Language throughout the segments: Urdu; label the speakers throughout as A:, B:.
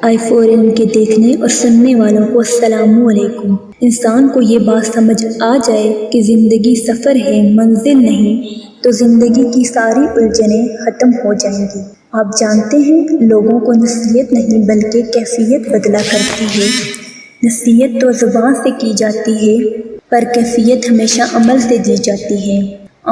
A: i4 علم کے دیکھنے اور سننے والوں کو السلام علیکم۔ انسان کو یہ بات سمجھ آ جائے کہ زندگی سفر ہے، منزل نہیں، تو زندگی کی ساری الجھنیں ختم ہو جائیں گی۔ آپ جانتے ہیں لوگوں کو نصیحت نہیں بلکہ کیفیت بدلا کرتی ہے۔ نصیحت تو زبان سے کی جاتی ہے پر کیفیت ہمیشہ عمل سے دی جاتی ہے۔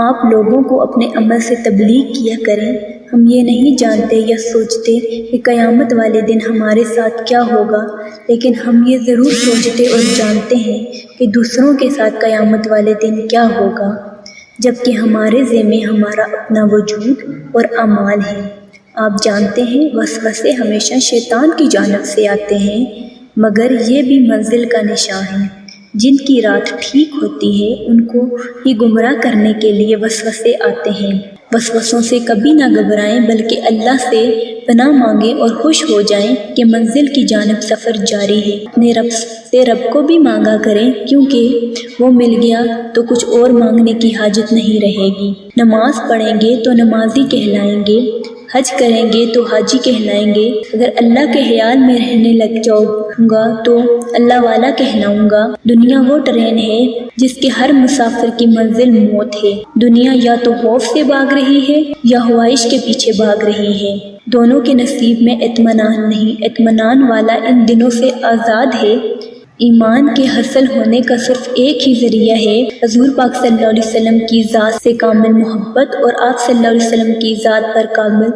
A: آپ لوگوں کو اپنے عمل سے تبلیغ کیا کریں۔ ہم یہ نہیں جانتے یا سوچتے کہ قیامت والے دن ہمارے ساتھ کیا ہوگا، لیکن ہم یہ ضرور سوچتے اور جانتے ہیں کہ دوسروں کے ساتھ قیامت والے دن کیا ہوگا، جبکہ ہمارے ذمے ہمارا اپنا وجود اور اعمال ہے۔ آپ جانتے ہیں وسوسے ہمیشہ شیطان کی جانب سے آتے ہیں، مگر یہ بھی منزل کا نشان ہے۔ جن کی رات ٹھیک ہوتی ہے ان کو ہی گمراہ کرنے کے لیے وسوسے آتے ہیں۔ وسوسوں سے کبھی نہ گھبرائیں بلکہ اللہ سے پناہ مانگیں اور خوش ہو جائیں کہ منزل کی جانب سفر جاری ہے۔ اپنے رب سے رب کو بھی مانگا کریں، کیونکہ وہ مل گیا تو کچھ اور مانگنے کی حاجت نہیں رہے گی۔ نماز پڑھیں گے تو نمازی کہلائیں گے، حج کریں گے تو حاجی کہلائیں گے۔ اگر اللہ کے خیال میں رہنے لگ جاؤں گا تو اللہ والا کہلاؤں گا۔ دنیا وہ ٹرین ہے جس کے ہر مسافر کی منزل موت ہے۔ دنیا یا تو خوف سے بھاگ رہی ہے یا خواہش کے پیچھے بھاگ رہی ہے۔ دونوں کے نصیب میں اطمینان نہیں۔ اطمینان والا ان دنوں سے آزاد ہے۔ ایمان کے حاصل ہونے کا صرف ایک ہی ذریعہ ہے، حضور پاک صلی اللہ علیہ وسلم کی ذات سے کامل محبت اور آپ صلی اللہ علیہ وسلم کی ذات پر کامل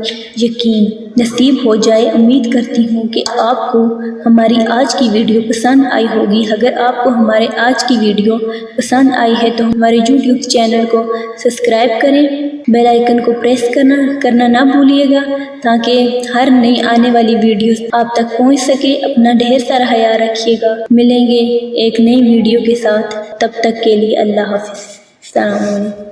A: یقین نصیب ہو جائے۔ امید کرتی ہوں کہ آپ کو ہماری آج کی ویڈیو پسند آئی ہوگی۔ اگر آپ کو ہمارے آج کی ویڈیو پسند آئی ہے تو ہمارے یوٹیوب چینل کو سبسکرائب کریں، بیل آئیکن کو پریس کرنا نہ بھولیے گا تاکہ ہر نئی آنے والی ویڈیوز آپ تک پہنچ سکے۔ اپنا ڈھیر سارا خیال رکھیے گا۔ ملیں گے ایک نئی ویڈیو کے ساتھ، تب تک کے لیے اللہ حافظ۔ السلام علیکم۔